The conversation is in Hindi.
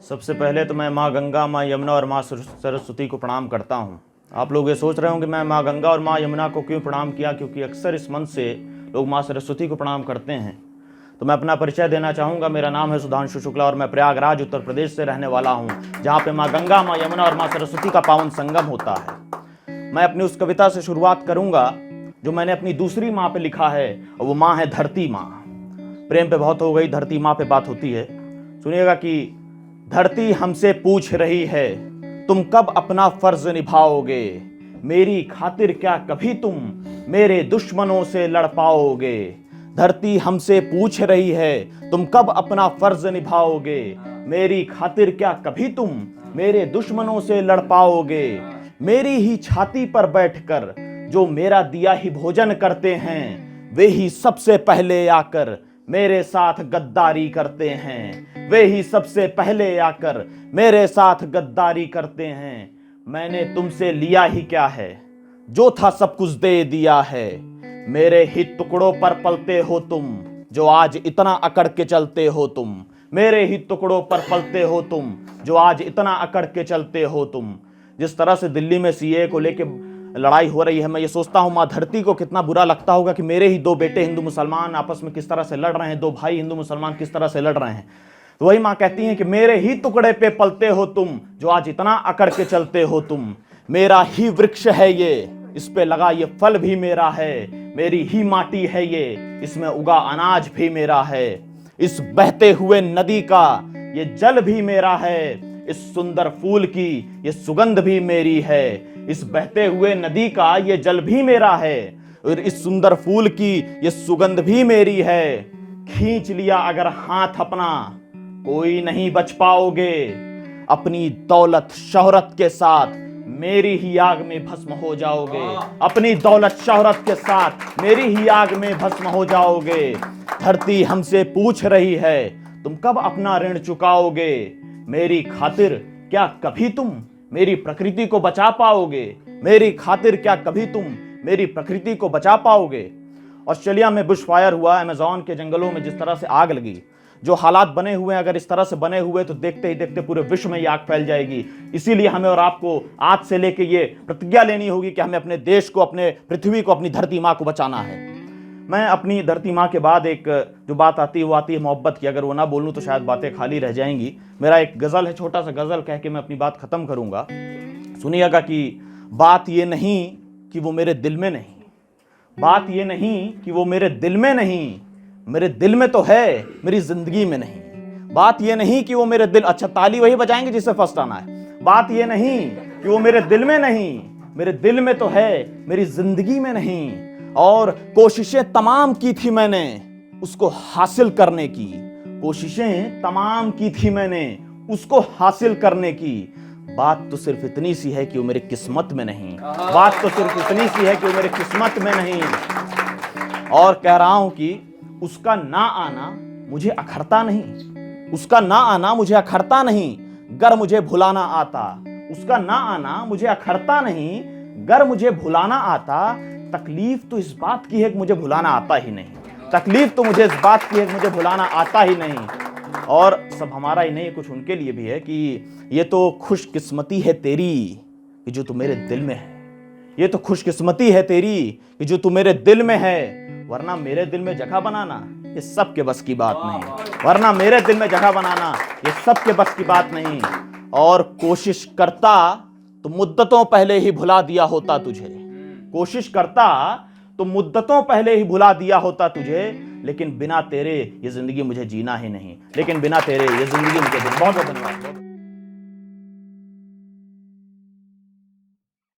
सबसे पहले तो मैं माँ गंगा, माँ यमुना और माँ सरस्वती को प्रणाम करता हूँ। आप लोग ये सोच रहे होंगे मैं माँ गंगा और माँ यमुना को क्यों प्रणाम किया, क्योंकि अक्सर इस मंच से लोग माँ सरस्वती को प्रणाम करते हैं। तो मैं अपना परिचय देना चाहूँगा। मेरा नाम है सुधांशु शुक्ला और मैं प्रयागराज उत्तर प्रदेश से रहने वाला हूँ, जहाँ पे माँ गंगा, माँ यमुना और माँ सरस्वती का पावन संगम होता है। मैं अपनी उस कविता से शुरुआत करूँगा जो मैंने अपनी दूसरी माँ पे लिखा है, और वो माँ है धरती माँ। प्रेम पे बहुत हो गई, धरती माँ पे बात होती है। सुनिएगा कि धरती हमसे पूछ रही है, तुम कब अपना फर्ज निभाओगे, मेरी खातिर क्या कभी तुम मेरे दुश्मनों से लड़ पाओगे। धरती हमसे पूछ रही है, तुम कब अपना फर्ज निभाओगे, मेरी खातिर क्या कभी तुम मेरे दुश्मनों से लड़ पाओगे। मेरी ही छाती पर बैठकर जो मेरा दिया ही भोजन करते हैं, वे ही सबसे पहले आकर मेरे साथ गद्दारी करते हैं। वे ही सबसे पहले आकर मेरे साथ गद्दारी करते हैं। मैंने तुमसे लिया ही क्या है, जो था सब कुछ दे दिया है। मेरे ही टुकड़ों पर पलते हो तुम, जो आज इतना अकड़ के चलते हो तुम। मेरे ही टुकड़ों पर पलते हो तुम, जो आज इतना अकड़ के चलते हो तुम। जिस तरह से दिल्ली में सीए को लेके लड़ाई हो रही है, मैं ये सोचता हूँ माँ धरती को कितना बुरा लगता होगा कि मेरे ही दो बेटे हिंदू मुसलमान आपस में किस तरह से लड़ रहे हैं, दो भाई हिंदू मुसलमान किस तरह से लड़ रहे हैं। तो वही माँ कहती हैं कि मेरे ही टुकड़े पे पलते हो तुम, जो आज इतना अकड़ के चलते हो तुम। मेरा ही वृक्ष है ये, इस पे लगा ये फल भी मेरा है। मेरी ही माटी है ये, इसमें उगा अनाज भी मेरा है। इस बहते हुए नदी का ये जल भी मेरा है। इस सुंदर फूल की ये सुगंध भी मेरी है। इस बहते हुए नदी का ये जल भी मेरा है, और इस सुंदर फूल की ये सुगंध भी मेरी है। खींच लिया अगर हाथ अपना, कोई नहीं बच पाओगे। अपनी दौलत शोहरत के साथ मेरी ही आग में भस्म हो जाओगे। अपनी दौलत शोहरत के साथ मेरी ही आग में भस्म हो जाओगे। धरती हमसे पूछ रही है, तुम कब अपना ऋण चुकाओगे। मेरी खातिर क्या कभी तुम मेरी प्रकृति को बचा पाओगे। मेरी खातिर क्या कभी तुम मेरी प्रकृति को बचा पाओगे। ऑस्ट्रेलिया में बुश फायर हुआ, अमेज़न के जंगलों में जिस तरह से आग लगी, जो हालात बने हुए हैं, अगर इस तरह से बने हुए तो देखते ही देखते पूरे विश्व में ये आग फैल जाएगी। इसीलिए हमें और आपको आज से लेके ये प्रतिज्ञा लेनी होगी कि हमें अपने देश को, अपने पृथ्वी को, अपनी धरती माँ को बचाना है। मैं अपनी धरती माँ के बाद एक जो बात आती है वो आती है मोहब्बत की। अगर वो ना बोलूँ तो शायद बातें खाली रह जाएंगी। मेरा एक गज़ल है, छोटा सा गज़ल कह के मैं अपनी बात ख़त्म करूँगा। सुनिएगा कि बात ये नहीं कि वो मेरे दिल में नहीं, बात ये नहीं कि वो मेरे दिल में नहीं, मेरे दिल में तो है, मेरी ज़िंदगी में नहीं। बात ये नहीं कि वो मेरे दिल, अच्छा ताली वही बजाएंगे जिससे फर्स्ट आना है। बात ये नहीं कि वो मेरे दिल में नहीं, मेरे दिल में तो है, मेरी ज़िंदगी में नहीं। और कोशिशें तमाम की थी मैंने उसको हासिल करने की। कोशिशें तमाम की थी मैंने उसको हासिल करने की। बात तो सिर्फ इतनी सी है कि वो मेरी किस्मत में नहीं। बात तो सिर्फ इतनी सी है कि वो मेरी किस्मत में नहीं। और कह रहा हूं कि उसका ना आना मुझे अखरता नहीं। उसका ना आना मुझे अखरता नहीं, गर मुझे भुलाना आता। उसका ना आना मुझे अखरता नहीं, गर मुझे भुलाना आता। तकलीफ तो इस बात की है कि मुझे भुलाना आता ही नहीं। तकलीफ तो मुझे इस बात की है कि मुझे भुलाना आता ही नहीं। और सब हमारा ही नहीं, कुछ उनके लिए भी है कि ये तो खुशकिस्मती है तेरी कि जो तू मेरे दिल में है। ये तो खुशकिस्मती है तेरी कि जो तू मेरे दिल में है, वरना मेरे दिल में जगह बनाना ये सब के बस की बात नहीं। वरना मेरे दिल में जगह बनाना ये सब के बस की बात नहीं। और कोशिश करता तो मुद्दतों पहले ही भुला दिया होता तुझे। कोशिश करता तो मुद्दतों पहले ही भुला दिया होता तुझे। लेकिन बिना तेरे ये जिंदगी मुझे जीना ही नहीं। लेकिन बिना तेरे ये जिंदगी मुझे बहुत बहुत धन्यवाद।